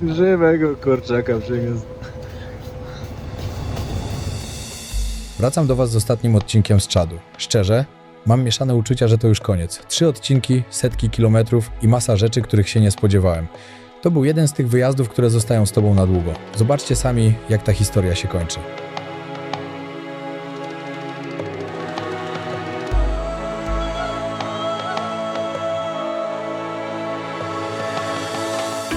Żywego kurczaka przyniósł. Wracam do Was z ostatnim odcinkiem z Czadu. Szczerze, mam mieszane uczucia, że to już koniec. 3 odcinki, setki kilometrów i masa rzeczy, których się nie spodziewałem. To był jeden z tych wyjazdów, które zostają z Tobą na długo. Zobaczcie sami, jak ta historia się kończy.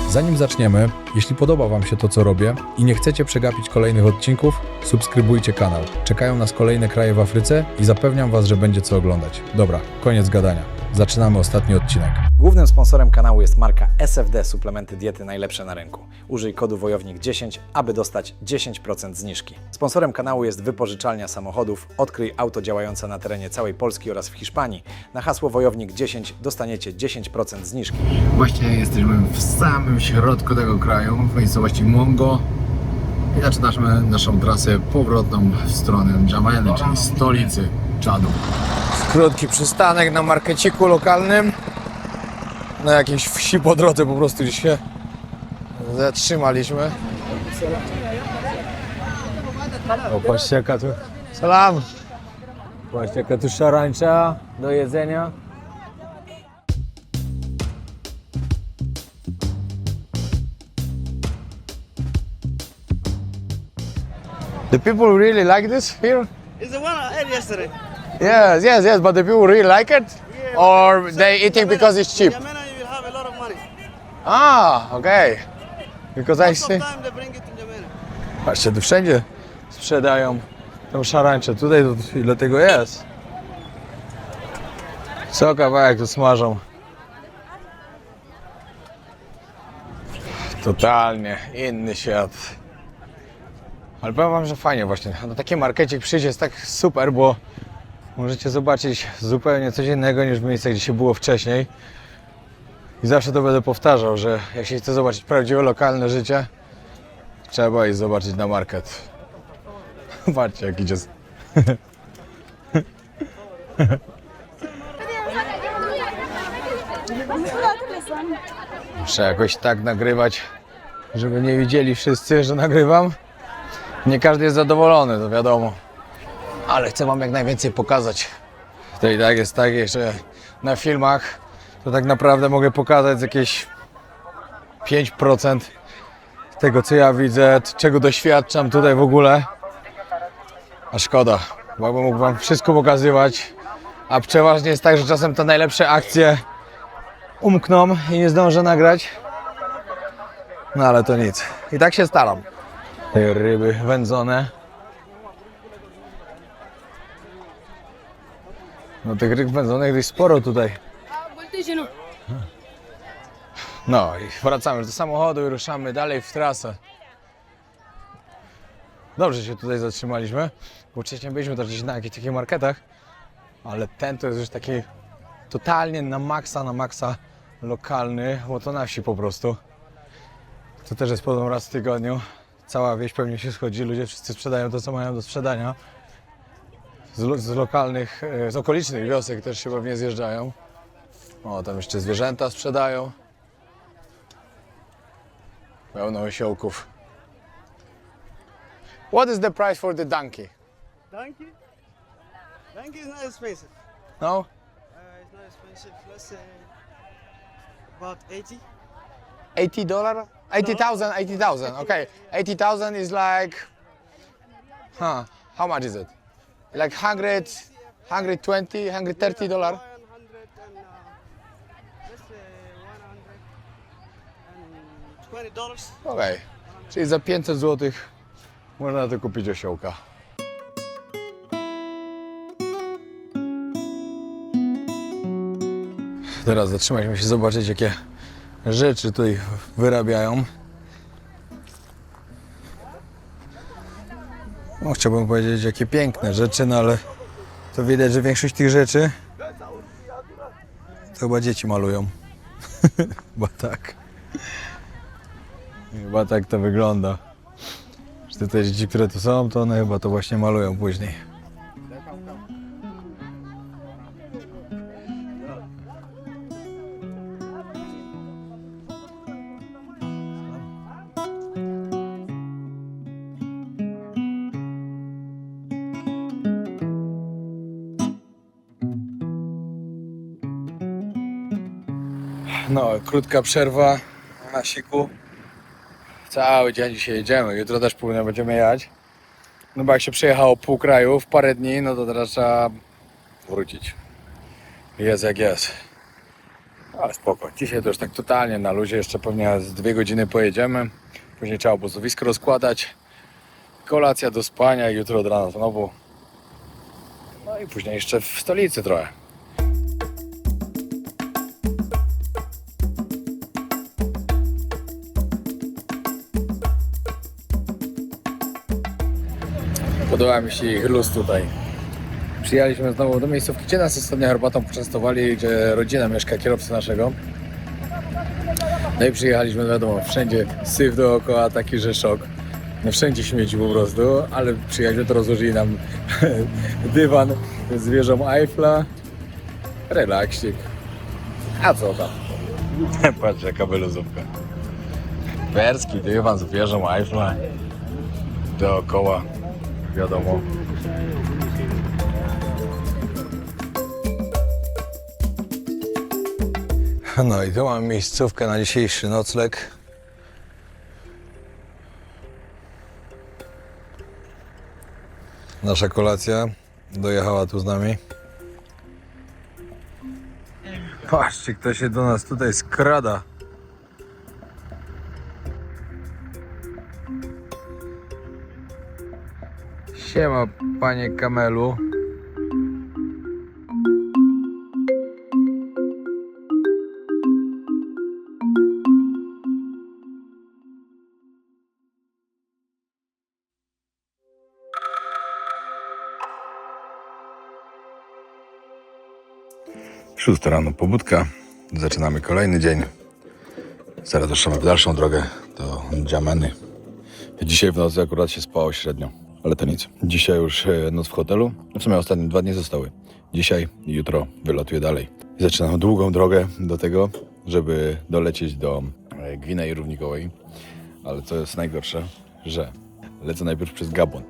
Zanim zaczniemy, jeśli podoba Wam się to, co robię i nie chcecie przegapić kolejnych odcinków, subskrybujcie kanał. Czekają nas kolejne kraje w Afryce i zapewniam Was, że będzie co oglądać. Dobra, koniec gadania. Zaczynamy ostatni odcinek. Głównym sponsorem kanału jest marka SFD Suplementy Diety najlepsze na rynku. Użyj kodu WOJOWNIK10, aby dostać 10% zniżki. Sponsorem kanału jest wypożyczalnia samochodów. Odkryj auto działające na terenie całej Polski oraz w Hiszpanii. Na hasło WOJOWNIK10 dostaniecie 10% zniżki. Właśnie jesteśmy w samym środku tego kraju, w miejscowości Mongo. I zaczynamy naszą trasę powrotną w stronę N'Djameny, czyli stolicy Czadu. Krótki przystanek na markeciku lokalnym. Na jakiejś wsi po drodze po prostu gdzieś się zatrzymaliśmy. O, patrzcie jaka tu... Salam! Patrzcie jaka tu szarańcza do jedzenia. The people really like this here? It's the one I ate yesterday. Yes, but the people really like it? Or they eating because it's cheap? Yamena, you will have a lot of money. Ah, okay. Because I see... Sometimes they bring it to Yamena. Patrzcie, tu wszędzie sprzedają tą szarańczę. Tutaj to ile tego jest? Co kawałek tu smażą. Totalnie inny świat. Ale powiem Wam, że fajnie właśnie. Na taki markecik przyjść jest tak super, bo możecie zobaczyć zupełnie coś innego niż w miejscach, gdzie się było wcześniej. I zawsze to będę powtarzał, że jak się chce zobaczyć prawdziwe lokalne życie, trzeba iść zobaczyć na market. Patrzcie jak idzie. Muszę jakoś tak nagrywać, żeby nie widzieli wszyscy, że nagrywam. Nie każdy jest zadowolony, to wiadomo. Ale chcę Wam jak najwięcej pokazać. To i tak jest tak, że na filmach to tak naprawdę mogę pokazać jakieś 5% tego, co ja widzę, czego doświadczam tutaj w ogóle. A szkoda, bo bym mógł Wam wszystko pokazywać. A przeważnie jest tak, że czasem te najlepsze akcje umkną i nie zdążę nagrać. No ale to nic. I tak się staram. Te ryby wędzone. No tych ryb wędzonych dość sporo tutaj. No i wracamy już do samochodu i ruszamy dalej w trasę. Dobrze się tutaj zatrzymaliśmy, bo wcześniej byliśmy też gdzieś na jakichś takich marketach, ale ten to jest już taki totalnie na maksa lokalny, bo to na wsi po prostu. To też jest podobno raz w tygodniu. Cała wieś pewnie się schodzi, ludzie wszyscy sprzedają to, co mają do sprzedania. Z lokalnych, z okolicznych wiosek też się pewnie zjeżdżają. O, tam jeszcze zwierzęta sprzedają. Pełno osiołków. What is the price for the donkey? Donkey? Donkey is not expensive. No? It's not expensive. Let's say about 80. $80? 80,000, 80,000, okay. 80,000 is like, how much is it? Like 100, 120, $130? Let's say 100 and $20. Okej, czyli za 500 zł można to kupić osiołka. Teraz zatrzymaliśmy się zobaczyć, jakie rzeczy tutaj wyrabiają. No, chciałbym powiedzieć, jakie piękne rzeczy, no ale to widać, że większość tych rzeczy to chyba dzieci malują. Chyba tak. Chyba tak to wygląda. Że te dzieci, które tu są, to one chyba to właśnie malują później. No, krótka przerwa na siku. Cały dzień dzisiaj jedziemy, jutro też później będziemy jechać. No bo jak się przejechało pół kraju w parę dni, no to teraz trzeba wrócić. Jest jak jest. Ale spoko. Dzisiaj to już tak totalnie na luzie, jeszcze pewnie z 2 godziny pojedziemy. Później trzeba obozowisko rozkładać. Kolacja do spania i jutro od rana znowu. No i później jeszcze w stolicy trochę. Podoba mi się ich luz tutaj. Przyjechaliśmy znowu do miejscówki, gdzie nas ostatnio herbatą poczęstowali, gdzie rodzina mieszka, kierowcy naszego. No i przyjechaliśmy, wiadomo, wszędzie syf dookoła, taki, że szok. No wszędzie śmieci po prostu, ale przyjechaliśmy, to rozłożyli nam dywan z wieżą Eiffla. Relaksik. A co tam? Patrz jaka wyluzówka. Perski dywan z wieżą Eiffla. Dookoła, wiadomo. No i tu mamy miejscówkę na dzisiejszy nocleg. Nasza kolacja dojechała tu z nami. Patrzcie, kto się do nas tutaj skrada. Siema, panie kamelu. Szósta rano pobudka, zaczynamy kolejny dzień. Zaraz ruszamy w dalszą drogę do N'Djameny. Dzisiaj w nocy akurat się spało średnio, ale to nic. Dzisiaj już noc w hotelu, w sumie ostatnie 2 dni zostały. Dzisiaj i jutro wylatuję dalej. I zaczynam długą drogę do tego, żeby dolecieć do Gwinei Równikowej. Ale co jest najgorsze, że lecę najpierw przez Gabon.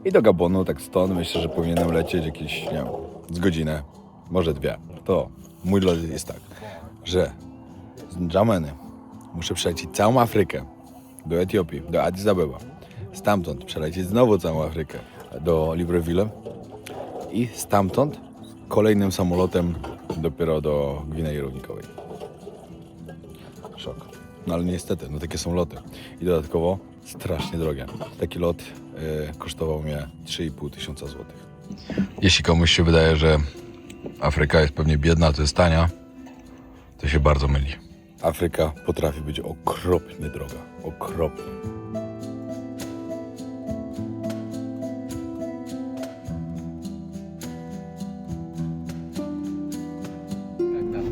I do Gabonu, tak stąd, myślę, że powinienem lecieć jakieś, nie wiem, z godzinę, może 2. To mój lot jest tak, że z N'Djameny muszę przelecieć całą Afrykę do Etiopii, do Addis Abeba. Stamtąd przelecieć znowu całą Afrykę do Libreville i stamtąd kolejnym samolotem dopiero do Gwinei Równikowej. Szok. No ale niestety, no takie są loty. I dodatkowo strasznie drogie. Taki lot kosztował mnie 3500 złotych. Jeśli komuś się wydaje, że Afryka jest pewnie biedna, a to jest tania, to się bardzo myli. Afryka potrafi być okropnie droga. Okropnie.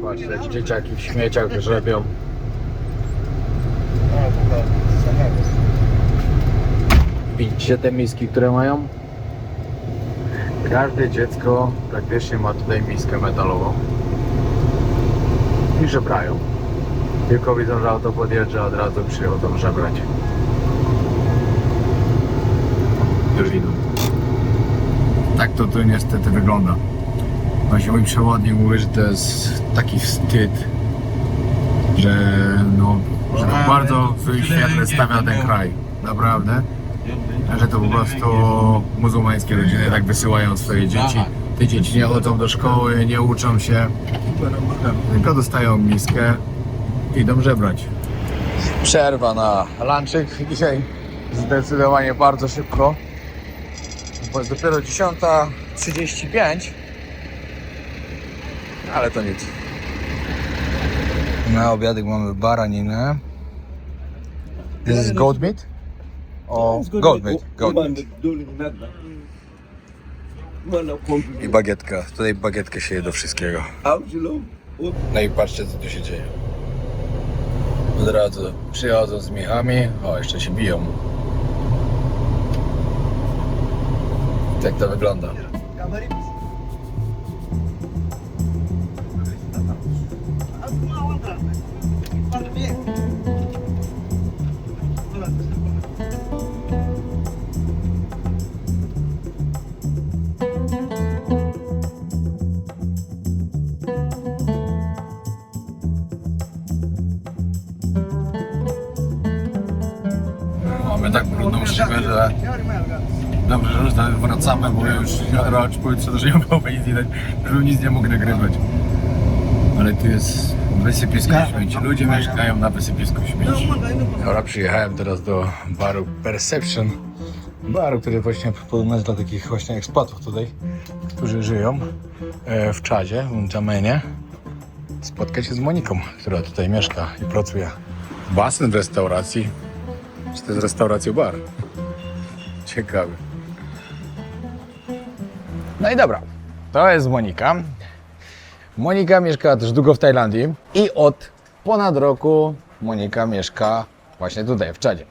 Patrzcie, dzieciaki w śmieciach grzebią. Widzicie te miski, które mają? Każde dziecko praktycznie ma tutaj miskę metalową. I żebrają. Tylko widzą, że auto podjeżdża, od razu przychodzą żebrać. Już idą. Tak to tu niestety wygląda. Właśnie mój przewodnik mówi, że to jest taki wstyd, że no, że tak bardzo w swoim świetle stawia ten kraj. Naprawdę. Że to po prostu muzułmańskie rodziny tak wysyłają swoje dzieci. Te dzieci nie chodzą do szkoły, nie uczą się, tylko dostają miskę i idą żebrać. Przerwa na lunchik dzisiaj zdecydowanie bardzo szybko, bo jest dopiero 10:35, ale to nic. Na obiadek mamy baraninę. This is goat meat? O, goat meat. I bagietka. Tutaj bagietkę się je do wszystkiego. No i patrzcie, co tu się dzieje. Od razu przychodzą z miechami. O, jeszcze się biją. Tak to wygląda. mamy tak brudną szybę, że dobrze, że już wracamy, bo już rocz pojutrze, że nie byłoby nic widać, żeby nic nie mógł nagrywać. Ale tu jest wysypisko śmieci. Ludzie mieszkają na wysypisku śmieci. Dobra, przyjechałem teraz do baru Perception. Baru, który właśnie podobno jest dla takich właśnie ekspatów tutaj, którzy żyją w Czadzie, w N'Djamenie. Spotkać się z Moniką, która tutaj mieszka i pracuje. Basen w restauracji. Czy to jest restauracja bar? Ciekawy. No i dobra, to jest Monika. Monika mieszka też długo w Tajlandii i od ponad roku Monika mieszka właśnie tutaj, w Czadzie.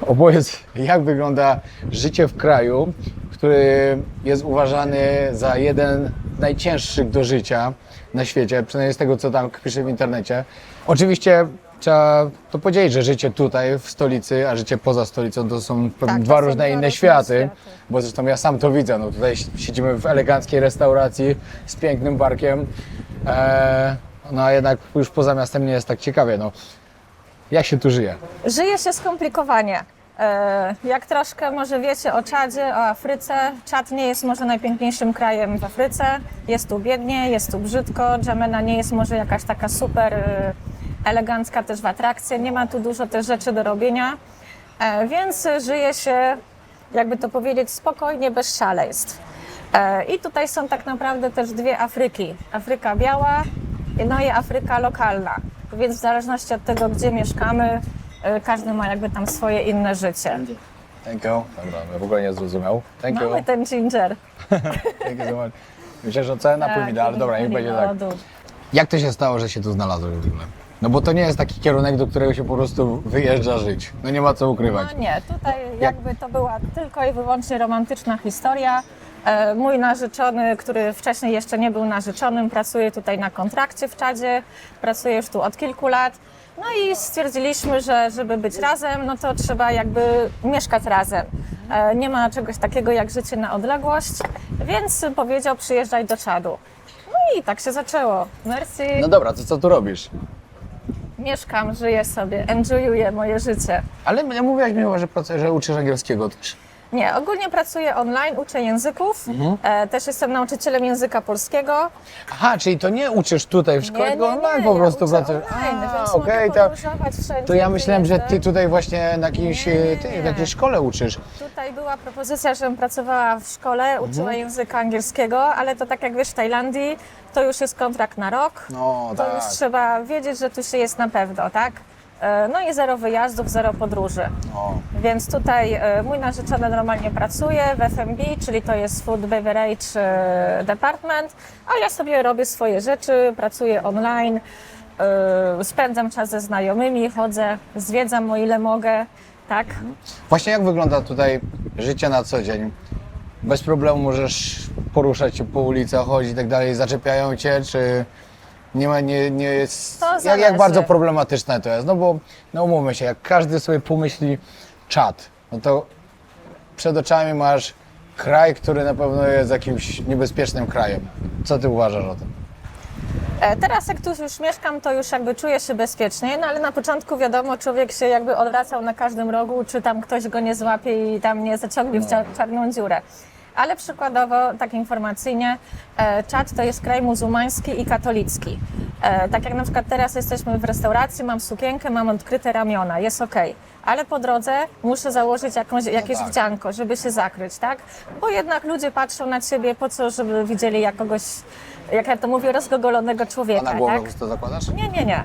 Opowiedz, jak wygląda życie w kraju, który jest uważany za jeden z najcięższych do życia na świecie, przynajmniej z tego, co tam pisze w internecie. Oczywiście trzeba to podzielić, że życie tutaj w stolicy, a życie poza stolicą to są Tak, dwa to są różne dwa inne różne światy, światy. bo zresztą ja sam to widzę. No tutaj siedzimy w eleganckiej restauracji z pięknym barkiem, no a jednak już poza miastem nie jest tak ciekawie. No. Jak się tu żyje? Żyje się skomplikowanie. Jak troszkę może wiecie o Czadzie, o Afryce, Czad nie jest może najpiękniejszym krajem w Afryce. Jest tu biednie, jest tu brzydko. N'Djamena nie jest może jakaś taka super elegancka też w atrakcje. Nie ma tu dużo też rzeczy do robienia, więc żyje się, jakby to powiedzieć, spokojnie, bez szaleństw. I tutaj są tak naprawdę też dwie Afryki. Afryka biała, no i Afryka lokalna. Więc w zależności od tego, gdzie mieszkamy, każdy ma jakby tam swoje inne życie. Thank you. Dobra, ja w ogóle nie zrozumiał. Thank you. Mamy ten ginger. Thank you so much. Myślę, że całe napój mi da, ale dobra, niech będzie tak. lodu. Jak to się stało, że się tu znalazłeś w ogóle? No bo to nie jest taki kierunek, do którego się po prostu wyjeżdża żyć. No nie ma co ukrywać. No nie, tutaj jakby to była tylko i wyłącznie romantyczna historia. Mój narzeczony, który wcześniej jeszcze nie był narzeczonym, pracuje tutaj na kontrakcie w Czadzie, pracuje już tu od kilku lat. No i stwierdziliśmy, że żeby być razem, no to trzeba jakby mieszkać razem. Nie ma czegoś takiego jak życie na odległość, więc powiedział, przyjeżdżaj do Czadu. No i tak się zaczęło. Merci. No dobra, to co tu robisz? Mieszkam, żyję sobie, enjoyuję moje życie. Ale mówiłaś mi, że uczysz angielskiego też. Nie, ogólnie pracuję online, uczę języków. Też jestem nauczycielem języka polskiego. Aha, czyli to nie uczysz tutaj w szkole, tylko online po ja prostu uczę pracujesz. online, więc okej, mogę podróżować wszędzie, to ja gdzie myślałem, że ty jestem. tutaj właśnie na jakiejś, Nie. w jakiejś szkole uczysz. Tutaj była propozycja, żebym pracowała w szkole, uczyła języka angielskiego, ale to tak jak wiesz, w Tajlandii to już jest kontrakt na rok. No To tak. już trzeba wiedzieć, że tu się jest na pewno, tak? No i 0 wyjazdów, 0 podróży. O. Więc tutaj mój narzeczony normalnie pracuje w F&B, czyli to jest Food Beverage Department, a ja sobie robię swoje rzeczy, pracuję online, spędzam czas ze znajomymi, chodzę, zwiedzam o ile mogę, tak? Właśnie jak wygląda tutaj życie na co dzień? Bez problemu możesz poruszać się po ulicach, chodzić i tak dalej, zaczepiają cię, czy nie jest... To Jak zależy. bardzo problematyczne to jest? No bo, no umówmy się, jak każdy sobie pomyśli Czad, no to przed oczami masz kraj, który na pewno jest jakimś niebezpiecznym krajem. Co ty uważasz o tym? Teraz jak tu już mieszkam, to już jakby czuję się bezpiecznie, no ale na początku wiadomo, człowiek się jakby odwracał na każdym rogu, czy tam ktoś go nie złapie i tam nie zaciągnie w czarną dziurę. Ale przykładowo, tak informacyjnie, Czad to jest kraj muzułmański i katolicki. Tak jak na przykład teraz jesteśmy w restauracji, mam sukienkę, mam odkryte ramiona, jest okej. Ale po drodze muszę założyć jakieś tak. wdzianko, żeby się zakryć, tak? Bo jednak ludzie patrzą na ciebie po co, żeby widzieli jak kogoś, jak ja to mówię, rozgololonego A człowieka, na głowę tak? to zakładasz? Nie.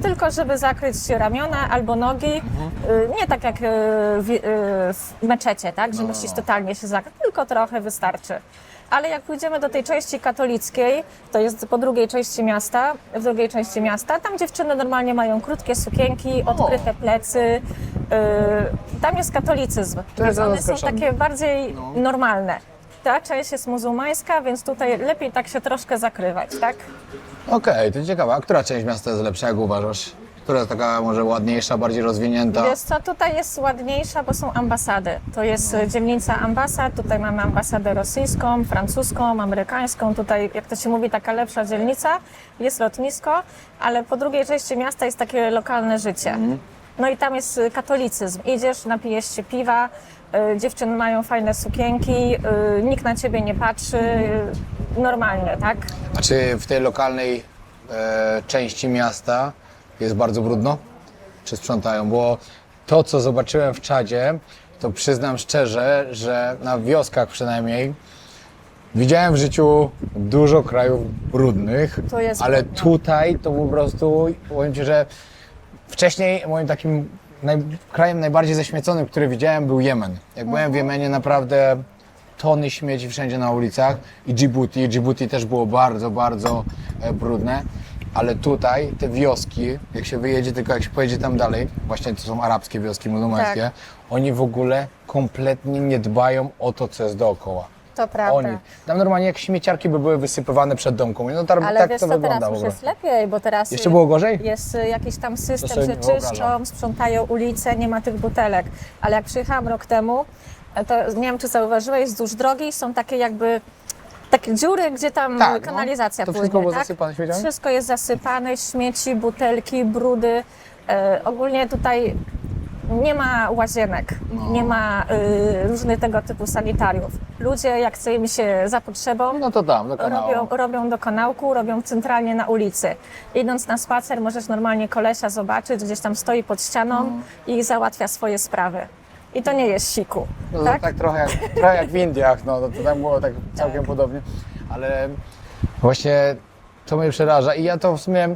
Tylko żeby zakryć ramiona albo nogi. Nie tak jak w meczecie, tak? Że musisz totalnie się zakryć, tylko trochę wystarczy. Ale jak pójdziemy do tej części katolickiej, to jest po drugiej części miasta, w drugiej części miasta, tam dziewczyny normalnie mają krótkie sukienki, odkryte plecy. Tam jest katolicyzm, To więc jest one są zaskoczony. takie bardziej normalne. Ta część jest muzułmańska, więc tutaj lepiej tak się troszkę zakrywać, tak? Okej, to ciekawe. A która część miasta jest lepsza, jak uważasz? Która jest taka może ładniejsza, bardziej rozwinięta? Wiesz co, tutaj jest ładniejsza, bo są ambasady. To jest dzielnica ambasad, tutaj mamy ambasadę rosyjską, francuską, amerykańską. Tutaj, jak to się mówi, taka lepsza dzielnica. Jest lotnisko, ale po drugiej części miasta jest takie lokalne życie. No i tam jest katolicyzm. Idziesz, napijesz się piwa, dziewczyny mają fajne sukienki, nikt na ciebie nie patrzy, normalnie, tak? A czy w tej lokalnej części miasta jest bardzo brudno? Czy sprzątają? Bo to, co zobaczyłem w Czadzie, to przyznam szczerze, że na wioskach przynajmniej widziałem w życiu dużo krajów brudnych, To jest ale brudno. tutaj to po prostu, powiem Ci, że wcześniej moim takim krajem najbardziej zaśmieconym, który widziałem, był Jemen. Jak byłem w Jemenie, naprawdę tony śmieci wszędzie na ulicach i Djibouti. Djibouti też było bardzo, bardzo brudne, ale tutaj te wioski, jak się wyjedzie, tylko jak się pojedzie tam dalej, właśnie to są arabskie wioski, muzułmańskie, Tak. oni w ogóle kompletnie nie dbają o to, co jest dookoła. To prawda. Oni. Tam normalnie jak śmieciarki by były wysypywane przed domką. No tak, Ale tak wiesz to co, wygląda teraz w już ogóle. jest lepiej, bo teraz Jeszcze było gorzej? jest jakiś tam To system, sobie że nie wyobrażam. czyszczą, sprzątają ulice, nie ma tych butelek. Ale jak przyjechałam rok temu, to nie wiem, czy zauważyłeś, wzdłuż drogi są takie jakby takie dziury, gdzie tam Tak, no. kanalizacja To płynie. wszystko było tak? zasypane śmieciami? Wszystko jest zasypane, śmieci, butelki, brudy. Ogólnie tutaj nie ma łazienek, No. nie ma różnych tego typu sanitariów. Ludzie, jak chce im się za potrzebą, No to tam, do kanału. robią do kanałku, robią centralnie na ulicy. Idąc na spacer możesz normalnie kolesia zobaczyć, gdzieś tam stoi pod ścianą i załatwia swoje sprawy. I to nie jest siku, No, tak? tak trochę jak w Indiach, no to tam było tak całkiem podobnie, ale właśnie to mnie przeraża i ja to w sumie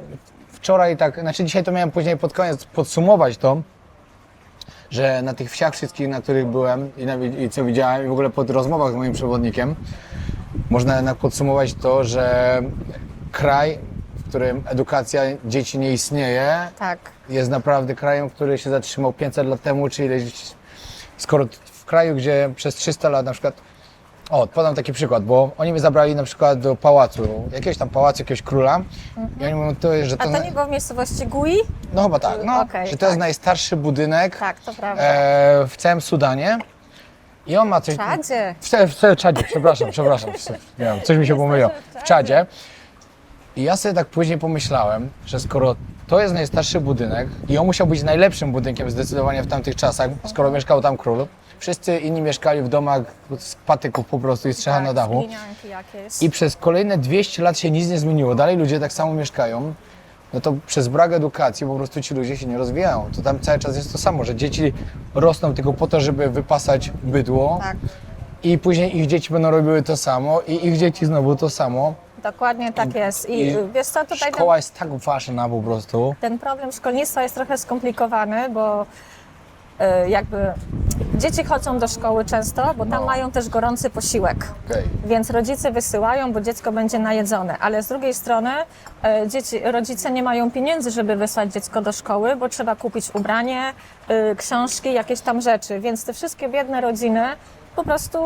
wczoraj tak, znaczy dzisiaj to miałem później pod koniec podsumować to, że na tych wsiach wszystkich, na których byłem i co widziałem i w ogóle po rozmowach z moim przewodnikiem, można jednak podsumować to, że kraj, w którym edukacja dzieci nie istnieje, Tak. jest naprawdę krajem, który się zatrzymał 500 lat temu, czy ileś, skoro w kraju, gdzie przez 300 lat na przykład, podam taki przykład, bo oni mnie zabrali na przykład do pałacu, jakiegoś króla i oni mówią, że A to, to nie było w miejscowości Gui? no chyba tak, no, Okej, że to jest tak. najstarszy budynek Tak, to prawda. w całym Sudanie i on ma coś... Czadzie. W Czadzie, przepraszam, nie wiem, coś mi się pomyliło. W Czadzie. I ja sobie tak później pomyślałem, że skoro to jest najstarszy budynek i on musiał być najlepszym budynkiem zdecydowanie w tamtych czasach, skoro mieszkał tam król, wszyscy inni mieszkali w domach z patyków po prostu i strzecha na dachu. Glinianki jakieś. I przez kolejne 200 lat się nic nie zmieniło, dalej ludzie tak samo mieszkają, no to przez brak edukacji po prostu ci ludzie się nie rozwijają. To tam cały czas jest to samo, że dzieci rosną tylko po to, żeby wypasać bydło Tak. i później ich dzieci będą robiły to samo i ich dzieci znowu to samo. Dokładnie tak jest. I I wiesz co, tutaj Szkoła jest tak ważna po prostu. ten problem szkolnictwa jest trochę skomplikowany, bo jakby dzieci chodzą do szkoły często, bo tam No. mają też gorący posiłek. Okej. Więc rodzice wysyłają, bo dziecko będzie najedzone, ale z drugiej strony rodzice nie mają pieniędzy, żeby wysłać dziecko do szkoły, bo trzeba kupić ubranie, książki, jakieś tam rzeczy. Więc te wszystkie biedne rodziny po prostu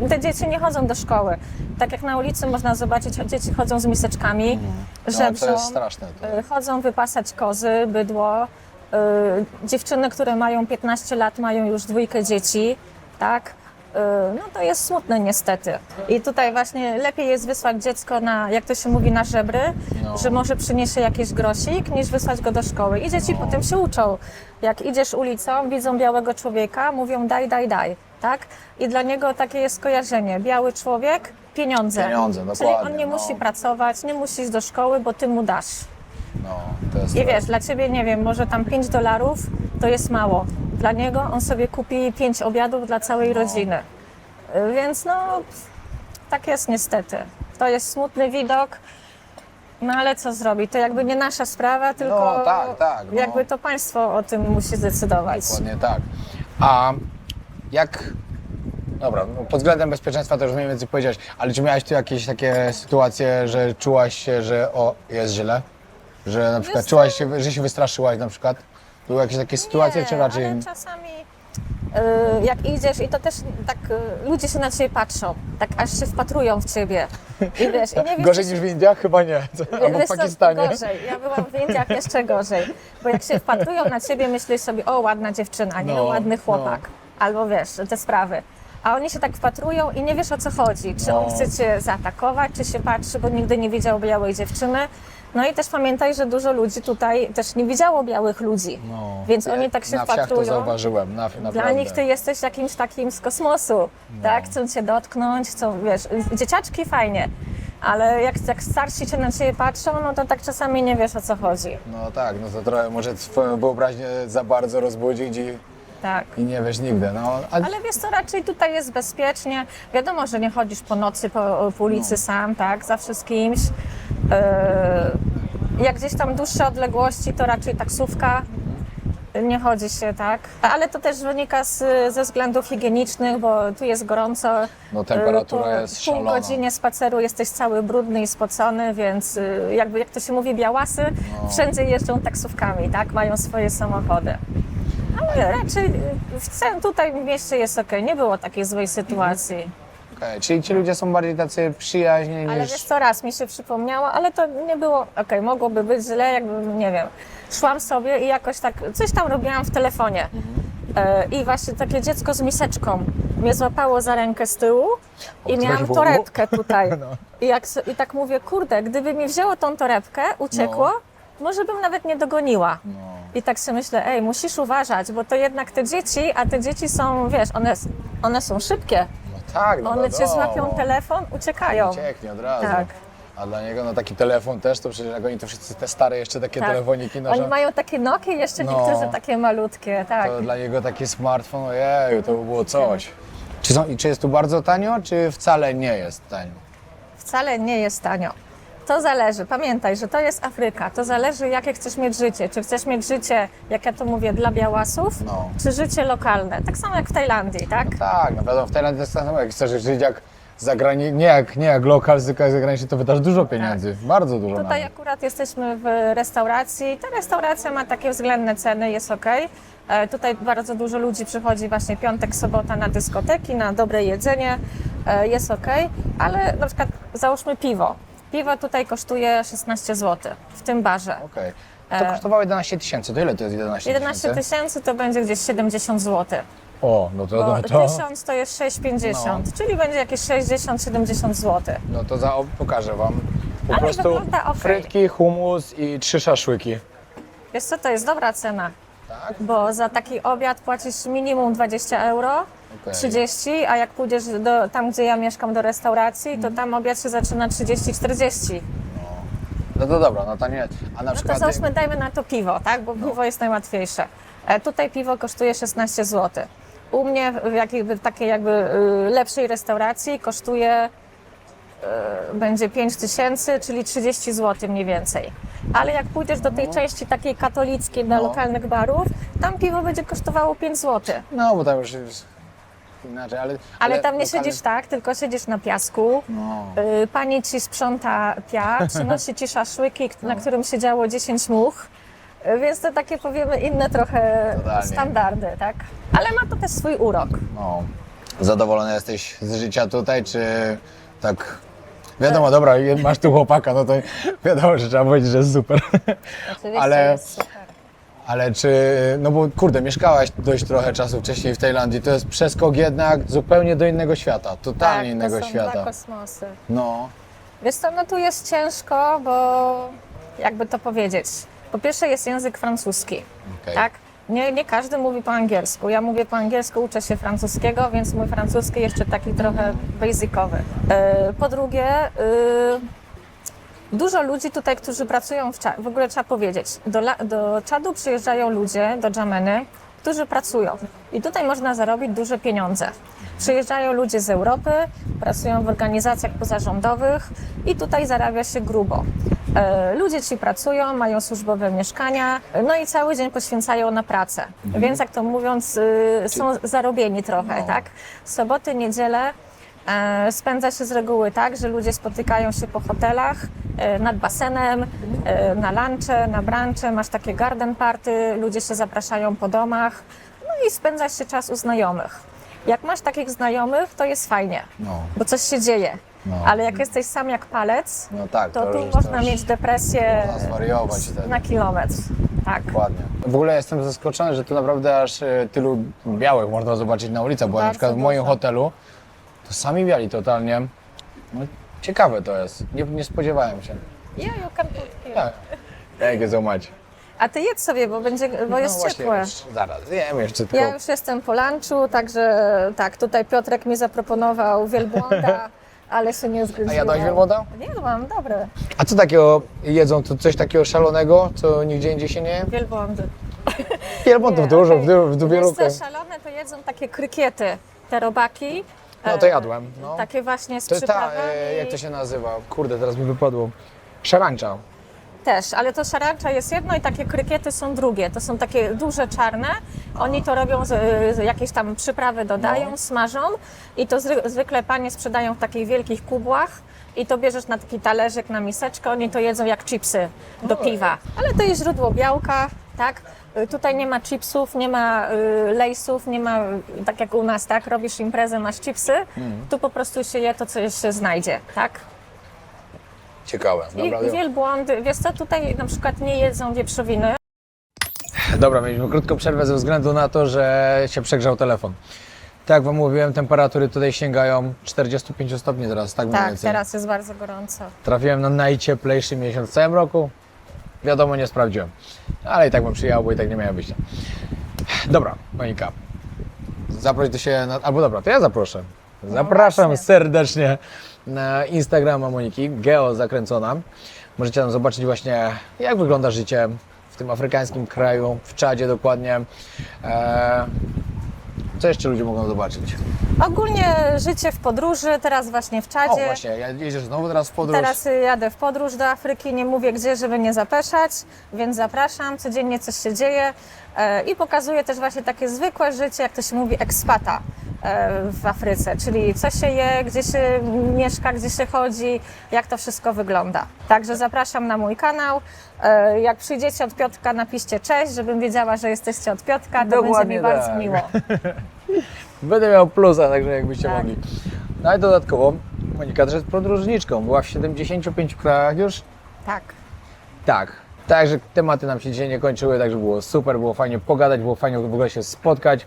te dzieci nie chodzą do szkoły. Tak jak na ulicy można zobaczyć, dzieci chodzą z miseczkami, No, żebrzą, to jest straszne. chodzą wypasać kozy, bydło. Dziewczyny, które mają 15 lat, mają już 2 dzieci, tak? No to jest smutne niestety. I tutaj właśnie lepiej jest wysłać dziecko na, jak to się mówi, na żebry, No. że może przyniesie jakiś grosik, niż wysłać go do szkoły. I dzieci potem się uczą. Jak idziesz ulicą, widzą białego człowieka, mówią daj, daj, daj, tak? I dla niego takie jest skojarzenie. Biały człowiek, pieniądze. Pieniądze, Czyli on dokładnie, nie no. musi pracować, nie musi iść do szkoły, bo ty mu dasz. No, to jest I wiesz, dla ciebie, nie wiem, może tam $5 to jest mało. Dla niego on sobie kupi 5 obiadów dla całej rodziny. Więc no, tak jest niestety. To jest smutny widok, no ale co zrobić? To jakby nie nasza sprawa, tylko tak, no. jakby to państwo o tym musi zdecydować. Dokładnie tak. A jak... Dobra, no pod względem bezpieczeństwa to już mniej więcej powiedziałeś, ale czy miałeś tu jakieś takie sytuacje, że czułaś się, że jest źle? Że na przykład czułaś się, że się wystraszyłaś na przykład? Były jakieś takie sytuacje, czy raczej... ale czasami jak idziesz i to też tak ludzie się na ciebie patrzą, tak aż się wpatrują w ciebie. I wiesz, i nie wiesz, Gorzej czy niż w Indiach? Chyba nie. Albo w Wiesz co, Pakistanie. gorzej. Ja byłam w Indiach jeszcze gorzej. Bo jak się wpatrują na ciebie, myślisz sobie, o ładna dziewczyna, nie No, ładny chłopak. Albo wiesz, te sprawy. A oni się tak wpatrują i nie wiesz o co chodzi. Czy on chce cię zaatakować, czy się patrzy, bo nigdy nie widział białej dziewczyny. No i też pamiętaj, że dużo ludzi tutaj też nie widziało białych ludzi, więc oni tak się na wsiach to wpatrują. zauważyłem, naprawdę. Dla nich ty jesteś jakimś takim z kosmosu, tak? Chcą cię dotknąć, chcą, wiesz, dzieciaczki fajnie, ale jak starsi cię na ciebie patrzą, no to tak czasami nie wiesz, o co chodzi. No tak, no to trochę może swoją wyobraźnię za bardzo rozbudzić Tak. i nie wiesz nigdy, no. Ale wiesz co, raczej tutaj jest bezpiecznie. Wiadomo, że nie chodzisz po nocy po ulicy sam, tak? Zawsze z kimś. Jak gdzieś tam dłuższe odległości, to raczej taksówka. Nie chodzi się, tak? Ale to też wynika ze względów higienicznych, bo tu jest gorąco. No temperatura Po jest pół szalona. godzinie spaceru jesteś cały brudny i spocony, więc jakby jak to się mówi, białasy wszędzie jeżdżą taksówkami, tak? Mają swoje samochody. Ale raczej tutaj w mieście jest okej, nie było takiej złej sytuacji. Okej, czyli ci ludzie są bardziej tacy przyjaźni Ale niż... wiesz co, raz mi się przypomniało, ale to nie było, mogłoby być źle, jakby, nie wiem, szłam sobie i jakoś tak, coś tam robiłam w telefonie. I właśnie takie dziecko z miseczką mnie złapało za rękę z tyłu i miałam torebkę tutaj. I tak mówię, kurde, gdyby mi wzięło tą torebkę, uciekło, może bym nawet nie dogoniła. I tak sobie myślę, ej, musisz uważać, bo to jednak te dzieci, a te dzieci są, wiesz, one są szybkie. No tak, no One cię wiadomo. złapią telefon, uciekają. Ucieknie od razu. Tak. A dla niego no taki telefon też, to przecież jak oni to wszyscy te stare jeszcze takie Tak. telefoniki Oni noszą, mają takie Nokie, jeszcze No. niektórzy takie malutkie, tak. to dla niego taki smartfon, ojeju, to by było coś. Czy jest tu bardzo tanio, czy wcale nie jest tanio? Wcale nie jest tanio. To zależy. Pamiętaj, że to jest Afryka. To zależy, jakie chcesz mieć życie. Czy chcesz mieć życie, jak ja to mówię, dla białasów, No. czy życie lokalne. Tak samo jak w Tajlandii, tak? Tak, no wiadomo, w Tajlandii to jest tak samo, jak chcesz żyć jak nie jak lokal, tylko jak zagraniczny, to wydasz dużo pieniędzy, bardzo dużo Tutaj nawet. akurat jesteśmy w restauracji. Ta restauracja ma takie względne ceny, jest ok. Tutaj bardzo dużo ludzi przychodzi właśnie piątek, sobota na dyskoteki, na dobre jedzenie, jest ok. Ale na przykład załóżmy piwo. Piwo tutaj kosztuje 16 zł w tym barze. Okej. To kosztowało 11 000, to ile to jest 11 000? 11 000 to będzie gdzieś 70 zł. O, no to, Bo no to, 1000 to jest 6,50, czyli będzie jakieś 60-70 zł. no to pokażę wam. Po Ale prostu wygląda okej. frytki, hummus i 3 szaszłyki. Wiesz co, to jest dobra cena, Tak? bo za taki obiad płacisz minimum 20 euro, Okej. 30, a jak pójdziesz tam, gdzie ja mieszkam, do restauracji, to tam obiad się zaczyna 30-40. No to dobra, no to nie. A na No to przykład... załóżmy, dajmy na to piwo, tak? Bo piwo jest najłatwiejsze. Tutaj piwo kosztuje 16 zł. U mnie w takiej lepszej restauracji kosztuje będzie 5000, czyli 30 zł mniej więcej. Ale jak pójdziesz do tej części takiej katolickiej dla lokalnych barów, tam piwo będzie kosztowało 5 zł. No, bo tam już jest inaczej, Ale tam nie lokalny- siedzisz tak, tylko siedzisz na piasku. No. Pani ci sprząta piach, przynosi ci szaszłyki, na którym siedziało 10 much. Więc to takie, powiemy, inne trochę Totalnie. standardy, tak? Ale ma to też swój urok. No. Zadowolony jesteś z życia tutaj, czy tak... Wiadomo, dobra, masz tu chłopaka, no to wiadomo, że trzeba powiedzieć, że jest super. Oczywiście Ale- jest super. Ale czy, no bo kurde, mieszkałaś dość trochę czasu wcześniej w Tajlandii, to jest przeskok jednak zupełnie do innego świata, totalnie Tak, innego to są świata. dwa kosmosy. No, Wiesz co, no tu jest ciężko, bo jakby to powiedzieć. Po pierwsze jest język francuski, okej. tak? Nie każdy mówi po angielsku. Ja mówię po angielsku, uczę się francuskiego, więc mój francuski jeszcze taki trochę basicowy. Po drugie, dużo ludzi tutaj, którzy pracują w ogóle trzeba powiedzieć, do Czadu przyjeżdżają ludzie, do Dżameny, którzy pracują. I tutaj można zarobić duże pieniądze. Przyjeżdżają ludzie z Europy, pracują w organizacjach pozarządowych i tutaj zarabia się grubo. Ludzie ci pracują, mają służbowe mieszkania, no i cały dzień poświęcają na pracę. Więc jak to mówiąc, są zarobieni trochę, tak? Soboty, niedziele spędza się z reguły tak, że ludzie spotykają się po hotelach, nad basenem, na lunche, na brunche, masz takie garden party, ludzie się zapraszają po domach, no i spędza się czas u znajomych. Jak masz takich znajomych, to jest fajnie, No, bo coś się dzieje. No. Ale jak jesteś sam jak palec, no tak, to tu już- można już mieć depresję można zwariować wtedy. na kilometr. Tak. Dokładnie. W ogóle jestem zaskoczony, że tu naprawdę aż tylu białych można zobaczyć na ulicach, bo na Bardzo przykład w moim dużo. hotelu to sami biali totalnie. No, ciekawe to jest, nie spodziewałem się. Yeah, you can put here. Tak. Thank you so much. A ty jedz sobie, bo jest właśnie, ciepłe. zaraz, wiem jeszcze tylko. Ja już jestem po lunchu, także tak, tutaj Piotrek mi zaproponował wielbłąda, ale się nie zgodziłam. A jadłaś wielbłąda? Nie jadłam, dobre. A co takiego jedzą? To coś takiego szalonego, co nigdzie indziej się nie je? Wielbłądy. Wielbłądów Nie, dużo, okej. w Wiesz wielu. co, szalone to jedzą takie krykiety, te robaki. No to jadłem. No. Takie właśnie z To jest ta, przyprawami. jak to się nazywa? Kurde, teraz mi wypadło. Szarancza. Też, ale to szarancza jest jedno i takie krykiety są drugie. To są takie duże czarne. Oni to robią, jakieś tam przyprawy dodają, No. smażą i to zwykle panie sprzedają w takich wielkich kubłach i to bierzesz na taki talerzyk, na miseczkę. Oni to jedzą jak chipsy do piwa. Ale to jest źródło białka, tak? Tutaj nie ma chipsów, nie ma lejsów, nie ma, tak jak u nas, tak? Robisz imprezę, masz chipsy. Tu po prostu się je to, co się znajdzie, tak? Ciekawe. I wielbłądy, wiesz co, tutaj na przykład nie jedzą wieprzowiny. Dobra, mieliśmy krótką przerwę ze względu na to, że się przegrzał telefon. Tak jak wam mówiłem, temperatury tutaj sięgają 45 stopni teraz, tak mniej Tak, więcej. teraz jest bardzo gorąco. Trafiłem na najcieplejszy miesiąc w całym roku. Wiadomo, nie sprawdziłem. Ale i tak bym przyjechał, bo i tak nie miałem wyjścia. Dobra, Monika. Zaproś do siebie, albo dobra, to ja zaproszę. Zapraszam właśnie. serdecznie na Instagrama Moniki, Geo Zakręcona. Możecie tam zobaczyć właśnie, jak wygląda życie w tym afrykańskim kraju, w Czadzie dokładnie. Co jeszcze ludzie mogą zobaczyć? Ogólnie życie w podróży, teraz właśnie w O, Czadzie. właśnie, jedziesz znowu teraz w podróż. Teraz jadę w podróż do Afryki, nie mówię gdzie, żeby nie zapeszać, więc zapraszam, codziennie coś się dzieje i pokazuję też właśnie takie zwykłe życie, jak to się mówi, ekspata w Afryce, czyli co się je, gdzie się mieszka, gdzie się chodzi, jak to wszystko wygląda. Także zapraszam na mój kanał. Jak przyjdziecie od Piotrka, napiszcie cześć, żebym wiedziała, że jesteście od Piotrka, to będzie Dokładnie mi bardzo tak. miło. Będę miał plusa, także jakbyście Tak. mogli. No i dodatkowo Monika też jest podróżniczką. Była w 75 krajach już. Tak. Tak. Także tematy nam się dzisiaj nie kończyły, także było super, było fajnie pogadać, było fajnie w ogóle się spotkać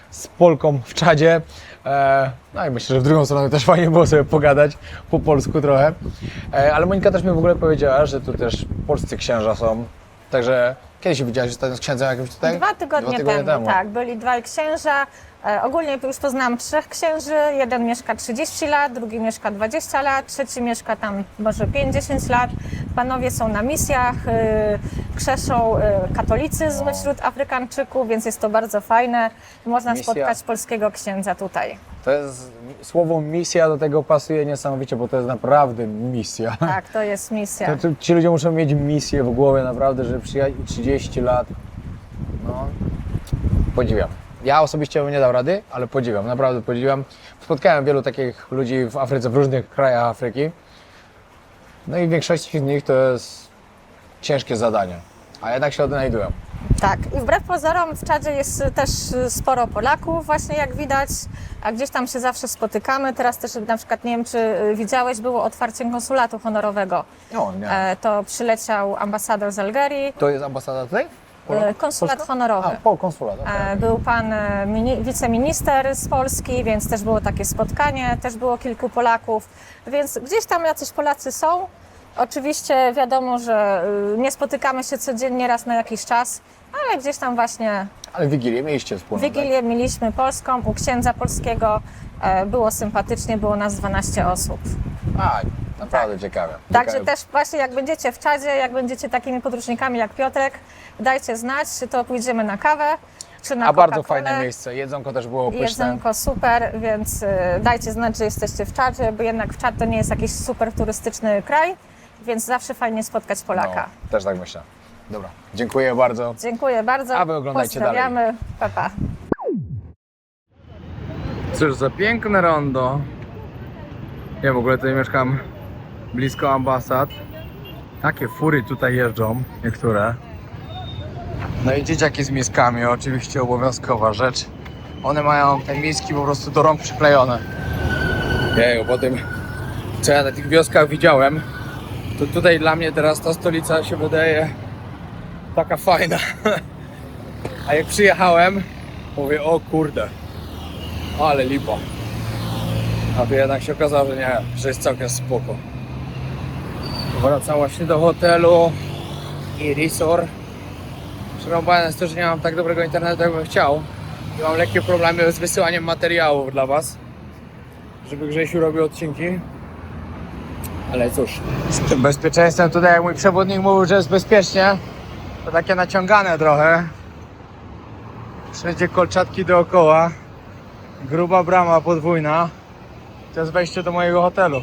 z Polką w Czadzie. No i myślę, że w drugą stronę też fajnie było sobie pogadać po polsku trochę. Ale Monika też mi w ogóle powiedziała, że tu też polscy księża są. Także kiedy się widziałaś z księdzem jakimś tutaj? 2 tygodnie temu, tak. Byli dwaj księża. Ogólnie już poznałam 3 księży. Jeden mieszka 30 lat, drugi mieszka 20 lat, trzeci mieszka tam może 5-10 lat. Panowie są na misjach, krzeszą katolicyzm wśród Afrykańczyków, więc jest to bardzo fajne. Można Misja. spotkać polskiego księdza tutaj. To jest, słowo misja do tego pasuje niesamowicie, bo to jest naprawdę misja. Tak, to jest misja. Ci ludzie muszą mieć misję w głowie naprawdę, żeby przyjechać i 30 lat. No, podziwiam. Ja osobiście bym nie dał rady, ale podziwiam, naprawdę podziwiam. Spotkałem wielu takich ludzi w Afryce, w różnych krajach Afryki. No i większość z nich to jest ciężkie zadanie, a jednak się odnajdują. Tak, i wbrew pozorom w Czadzie jest też sporo Polaków, właśnie jak widać, a gdzieś tam się zawsze spotykamy. Teraz też na przykład, nie wiem czy widziałeś, było otwarcie konsulatu honorowego. No, nie. To przyleciał ambasador z Algierii, To jest ambasada tutaj? konsulat Polska? honorowy. A, konsulat. Okay. Był pan wiceminister z Polski, więc też było takie spotkanie, też było kilku Polaków, więc gdzieś tam jacyś Polacy są. Oczywiście wiadomo, że nie spotykamy się codziennie, raz na jakiś czas, ale gdzieś tam właśnie Ale Wigilię mieliście wspólną, Wigilię mieliśmy polską, u księdza polskiego, było sympatycznie, było nas 12 osób. Tak? A, naprawdę ciekawe. Także Ciekawe. też właśnie jak będziecie w Czadzie, jak będziecie takimi podróżnikami jak Piotrek, dajcie znać, czy to pójdziemy na kawę, czy na A bardzo Coca-Colę. fajne miejsce, jedzonko też było pyszne. Jedzonko super, więc dajcie znać, że jesteście w Czadzie, bo jednak w Czad to nie jest jakiś super turystyczny kraj, więc zawsze fajnie spotkać Polaka. No, też tak myślę. Dobra, dziękuję bardzo. Dziękuję bardzo. A wy oglądajcie Pozdrawiamy. Pa, pa. Cóż za piękne rondo. Ja w ogóle tutaj mieszkam blisko ambasad. Takie fury tutaj jeżdżą, niektóre. No i dzieciaki z miskami, oczywiście obowiązkowa rzecz. One mają te miski po prostu do rąk przyklejone. Jeju, po tym co ja na tych wioskach widziałem, to tutaj dla mnie teraz ta stolica się wydaje taka fajna. A jak przyjechałem, mówię, o kurde, ale lipa. A tu jednak się okazało, że nie, że jest całkiem spoko. Wracam właśnie do hotelu i resort. Przerąbane jest to, że nie mam tak dobrego internetu, jak bym chciał. I mam lekkie problemy z wysyłaniem materiałów dla Was, żeby Grzesiu robił odcinki. Ale cóż, z tym bezpieczeństwem tutaj, jak mój przewodnik mówił, że jest bezpiecznie, to takie naciągane trochę. Wszędzie kolczatki dookoła. Gruba brama podwójna. To jest wejście do mojego hotelu.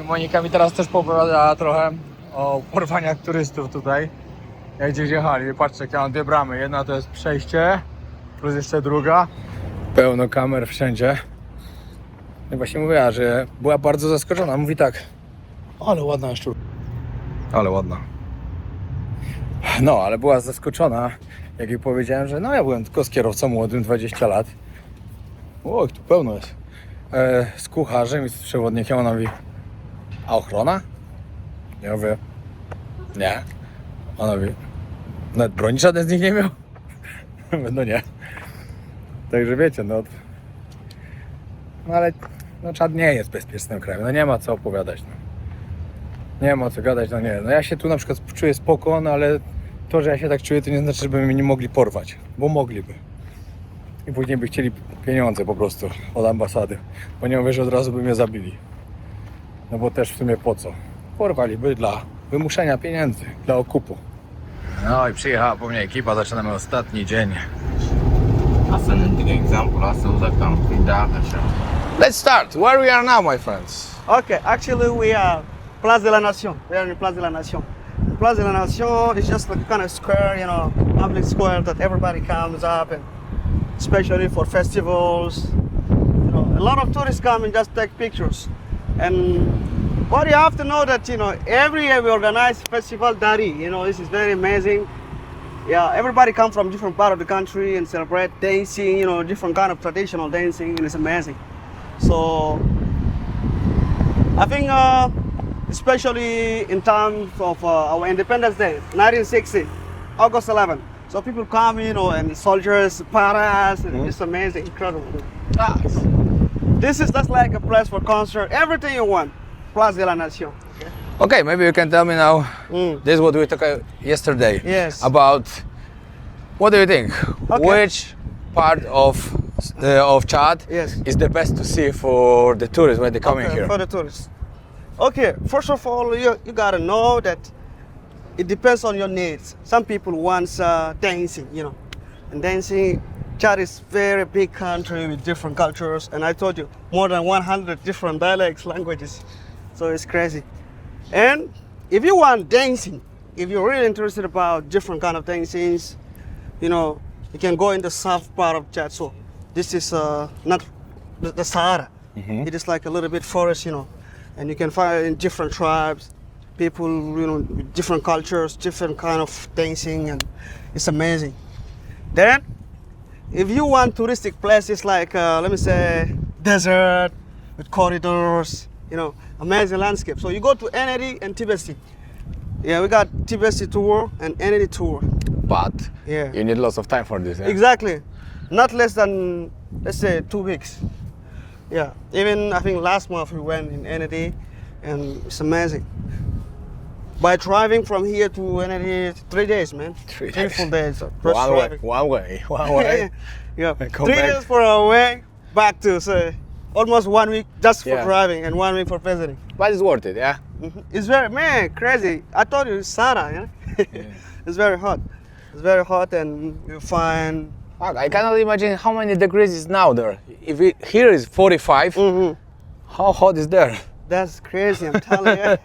I Monika mi teraz też opowiadała trochę o porwaniach turystów tutaj. Jak gdzieś jechali. Patrzcie, jak ja mam dwie bramy. Jedna to jest przejście, plus jeszcze druga. Pełno kamer wszędzie. I właśnie mówiła, że była bardzo zaskoczona. Mówi tak, ale ładna szczurka. Ale ładna. No, ale była zaskoczona, jak jej powiedziałem, że no ja byłem tylko z kierowcą młodym, 20 lat. Oj, tu pełno jest. Z kucharzem i z przewodnikiem. Ona mówi, a ochrona? Ja mówię, nie. Ona mówi, nawet broni żaden z nich nie miał? No nie. Także wiecie, no ale no Czad nie jest bezpiecznym krajem, no nie ma co opowiadać. No. Nie ma co gadać, no nie. No ja się tu na przykład czuję spoko, no ale to, że ja się tak czuję, to nie znaczy, żeby mnie nie mogli porwać, bo mogliby. I później by chcieli pieniądze po prostu od ambasady, bo nie mówię, że od razu by mnie zabili. No bo też w sumie po co? Porwaliby dla wymuszenia pieniędzy, dla okupu. No i przyjechała po mnie ekipa, zaczynamy ostatni dzień. Let's start. Where we are now, my friends? Okay, actually we are Place de la Nation. We are in Place de la Nation. Place de la Nation is just like a kind of square, you know, public square that everybody comes up, and especially for festivals. You know, a lot of tourists come and just take pictures. And what you have to know that, you know, every year we organize Festival Dari. You know, this is very amazing. Yeah, everybody come from different part of the country and celebrate dancing, you know, different kind of traditional dancing, and it's amazing. So I think especially in terms of our Independence Day, 1960, August 11. So people come, you know, and soldiers, paras, and it's amazing, incredible. Nice. This is just like a place for concert, everything you want. Place de la Nation. Okay, maybe you can tell me now. Mm. This is what we talked yesterday. Yes. About what do you think? Okay. Which part of Chad Yes. is the best to see for the tourists when they're coming Okay, here? for the tourists. Okay, first of all, you gotta know that it depends on your needs. Some people want dancing, you know, and dancing. Chad is very big country with different cultures, and I told you more than 100 different dialects, languages, so it's crazy. And if you want dancing, if you're really interested about different kind of dancings, you know, you can go in the south part of Chad. So this is not the Sahara. It is like a little bit forest, you know, and you can find in different tribes, people, you know, with different cultures, different kind of dancing, and it's amazing. Then, if you want touristic places like, let me say, desert with corridors, you know, amazing landscape. So you go to Enedi and Tibesti. Yeah, we got Tibesti tour and Enedi tour. But Yeah. you need lots of time for this. Yeah? Exactly. Not less than, let's say, 2 weeks. Yeah. Even, I think last month we went in Enedi, and it's amazing. By driving from here to Enedi, 3 days, man. 3 3 days. full days. Just One way, driving. one way. Yeah. And come 3 back. days for our way, back to, say, almost 1 week just for Yeah. driving and 1 week for visiting. But it's worth it, yeah? It's very, man, crazy. I thought it was Sahara, you know? It's very hot. It's very hot, and you find. Fuck, I cannot imagine how many degrees is now there. If here is 45, how hot is there? That's crazy, I'm telling you.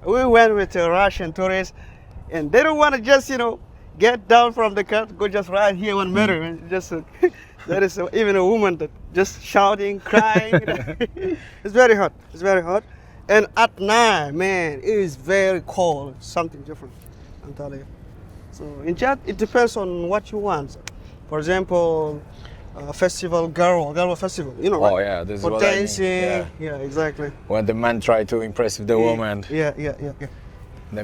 We went with a Russian tourist, and they don't want to just, you know, get down from the car, go just right here 1 meter, and just there is even a woman that just shouting, crying. It's very hot. It's very hot, and at night, man, it is very cold. Something different, I'm telling you. So in Chad, it depends on what you want. For example, festival, Garwa festival, you know, Oh right? yeah, this is For what I mean. dancing, Yeah. yeah, exactly. When the men try to impress the woman, Yeah. they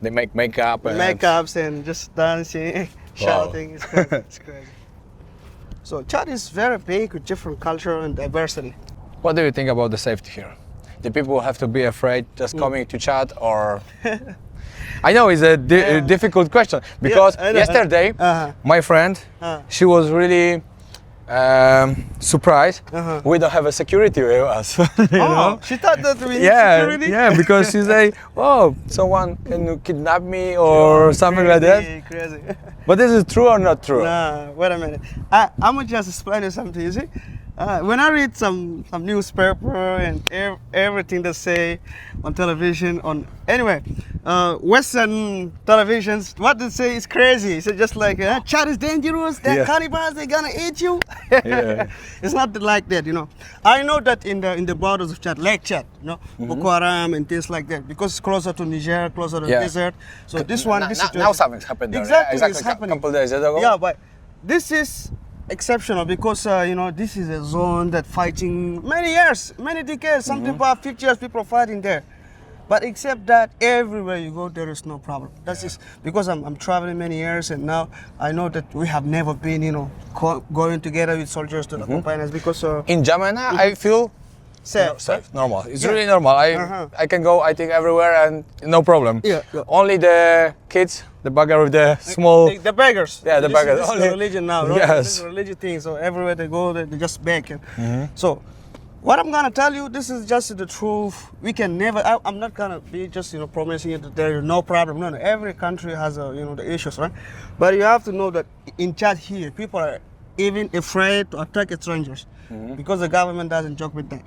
make makeup and Makeups and just dancing, shouting. It's crazy. It's crazy. So Chad is very big with different culture and diversity. What do you think about the safety here? the people have to be afraid just coming to Chad, or? I know it's a difficult question because I know. yesterday my friend, she was really surprised we don't have a security with us. You know? She thought that we need Yeah, security? yeah, because she say, "Oh, someone can kidnap me or something like that." Crazy. But this is true or not true? Nah, wait a minute. I'm gonna just explain you something. You see, when I read some newspaper and everything they say on television, Western televisions, what they say is crazy. It's just like Chad is dangerous. They're cannibals. They're gonna eat you. Yeah. It's not like that, you know. I know that in the borders of Chad, Lake Chad, you know, Boko Haram and things like that, because it's closer to Niger, closer to the desert. So this one, this Now something's happened there. Exactly, yeah? it's A happening. couple days ago. Yeah, but this is exceptional because you know, this is a zone that fighting many years, many decades. Some people have 50 years, people are fighting there. But except that, everywhere you go, there is no problem. That's just because I'm traveling many years, and now I know that we have never been, you know, going together with soldiers to accompany us because In Jamena, I feel safe. safe, normal. It's really normal. I can go, I think, everywhere and no problem. Yeah. Only the kids, the bugger with the small. The beggars. Yeah, the This is- beggars. This is Only- the religion now. No? Yes. This is a religion thing. So everywhere they go, they just beg. So, what I'm gonna tell you, this is just the truth. We can never. I'm not gonna be just, you know, promising you that there is no problem. No. Every country has you know, the issues, right? But you have to know that in Chad here, people are even afraid to attack strangers because the government doesn't joke with that.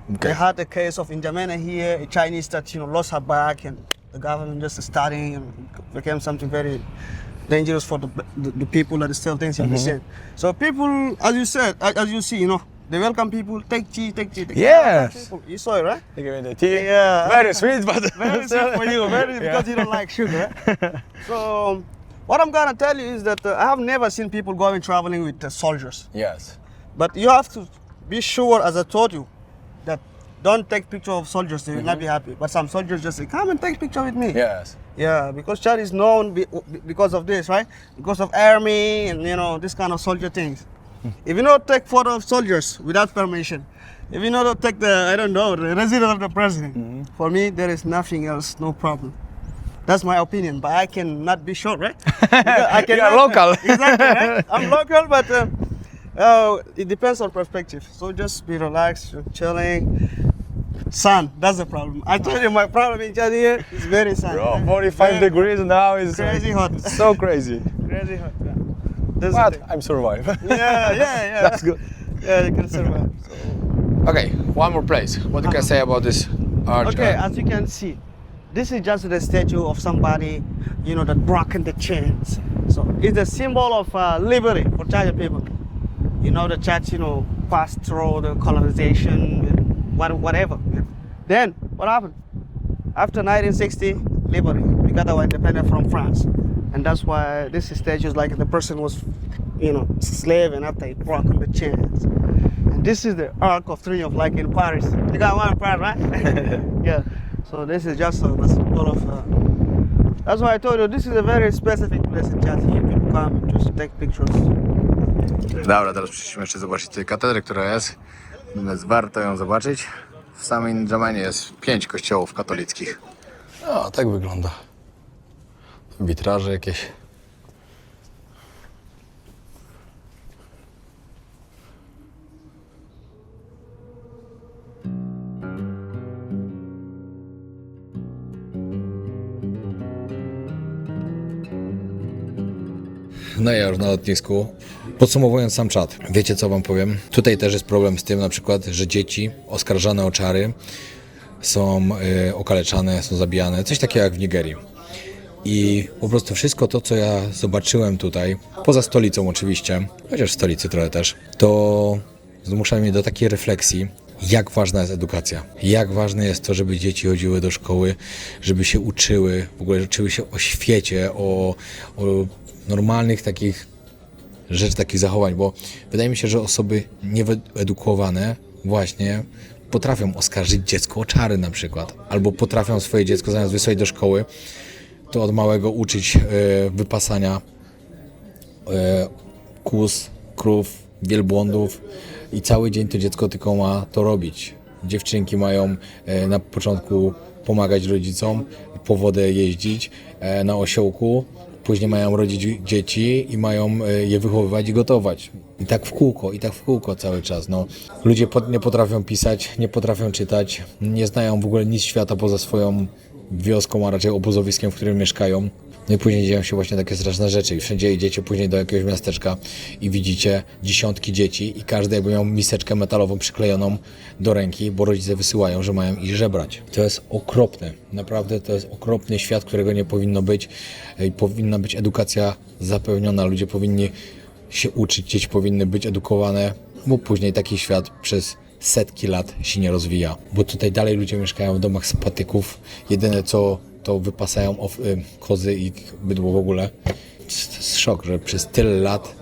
They had a case of in Jamena here, a Chinese that, you know, lost her bag, and the government just starting and became something very dangerous for the people that still things in the same. So people, as you said, as you see, you know, they welcome people, take tea. Yes. You saw it, right? They give me the tea. Yeah. Very sweet, but Very sweet for you, because you don't like sugar. Right? So what I'm gonna tell you is that I have never seen people going traveling with soldiers. Yes. But you have to be sure, as I told you, that don't take picture of soldiers, they will not be happy. But some soldiers just say, come and take picture with me. Yes. Yeah, because Chad is known because of this, right? Because of army and, you know, this kind of soldier things. If you not take photo of soldiers without permission, if you not take the, I don't know, the resident of the president, for me, there is nothing else, no problem. That's my opinion, but I cannot be sure, right? You are local. Exactly, right? I'm local, but it depends on perspective. So just be relaxed, chilling. Sun, that's the problem. I told you my problem in Chad here is very sun. Bro, 45 degrees now is Crazy hot. So crazy. Crazy hot. Yeah. That's the But thing. I'm surviving. Yeah. That's good. Yeah, you can survive. Okay, one more place. What you can say about this arch? Okay, as you can see, this is just the statue of somebody, you know, that broken the chains. So it's a symbol of liberty for Chad people. You know, the Chad, you know, passed through the colonization, whatever. Then what happened? After 1960, liberty, we got our independence from France. And that's why this statue is like the person was, you know, slave, and after he broke the chains. And this is the Arc of Triumph, like in Paris. You got one in Paris, right? Yeah. So this is just a symbol of. That's why I told you this is a very specific place in Chad. Here people come and just take pictures. Dobra, teraz przyszliśmy jeszcze zobaczyć tę katedrę, która jest. Więc warto ją zobaczyć. W samym Dżamenie jest 5 kościołów katolickich. O, tak wygląda. Witraże jakieś. No ja już na lotnisku. Podsumowując sam czat, wiecie co wam powiem? Tutaj też jest problem z tym na przykład, że dzieci oskarżane o czary są okaleczane, są zabijane. Coś takiego jak w Nigerii. I po prostu wszystko to, co ja zobaczyłem tutaj, poza stolicą oczywiście, chociaż w stolicy trochę też, to zmusza mnie do takiej refleksji, jak ważna jest edukacja. Jak ważne jest to, żeby dzieci chodziły do szkoły, żeby się uczyły, w ogóle uczyły się o świecie, o normalnych takich rzeczy, takich zachowań, bo wydaje mi się, że osoby nieedukowane właśnie potrafią oskarżyć dziecko o czary na przykład, albo potrafią swoje dziecko zamiast wysłać do szkoły, to od małego uczyć wypasania kóz, krów, wielbłądów i cały dzień to dziecko tylko ma to robić. dziewczynki mają na początku pomagać rodzicom, po wodę jeździć na osiołku, później mają rodzić dzieci i mają je wychowywać i gotować. I tak w kółko cały czas. No. Ludzie nie potrafią pisać, nie potrafią czytać, nie znają w ogóle nic świata poza swoją wioską, a raczej obozowiskiem, w którym mieszkają. No i później dzieją się właśnie takie straszne rzeczy i wszędzie idziecie później do jakiegoś miasteczka i widzicie dziesiątki dzieci i każdy jakby miał miseczkę metalową przyklejoną do ręki, bo rodzice wysyłają, że mają iść żebrać. To jest okropne, naprawdę to jest okropny świat, którego nie powinno być i powinna być edukacja zapewniona, ludzie powinni się uczyć, dzieci powinny być edukowane, bo później taki świat przez setki lat się nie rozwija, bo tutaj dalej ludzie mieszkają w domach z patyków, jedyne co to wypasają kozy i bydło w ogóle. To jest szok, że przez tyle lat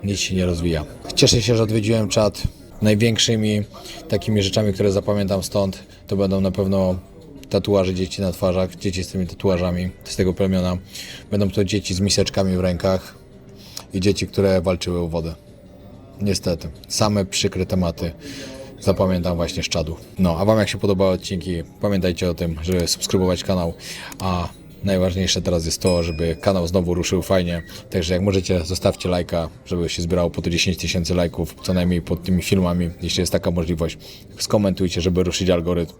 nic się nie rozwija. Cieszę się, że odwiedziłem czat. Największymi takimi rzeczami, które zapamiętam stąd, to będą na pewno tatuaże dzieci na twarzach, dzieci z tymi tatuażami z tego plemiona. Będą to dzieci z miseczkami w rękach i dzieci, które walczyły o wodę. Niestety, same przykre tematy zapamiętam właśnie z czadu. No, a Wam jak się podobały odcinki, pamiętajcie o tym, żeby subskrybować kanał, a najważniejsze teraz jest to, żeby kanał znowu ruszył fajnie, także jak możecie, zostawcie lajka, żeby się zbierało po to 10 000 lajków, co najmniej pod tymi filmami, jeśli jest taka możliwość. Skomentujcie, żeby ruszyć algorytm.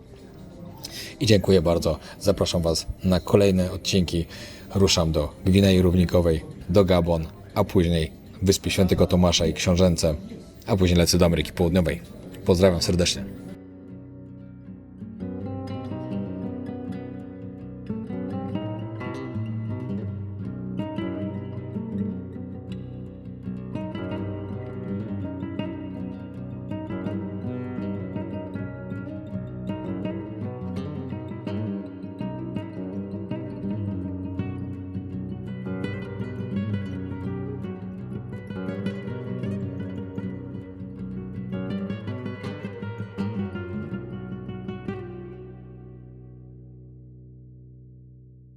I dziękuję bardzo. Zapraszam Was na kolejne odcinki. Ruszam do Gwinei Równikowej, do Gabon, a później Wyspy Świętego Tomasza i Książęce, a później lecę do Ameryki Południowej. Pozdrawiam serdecznie.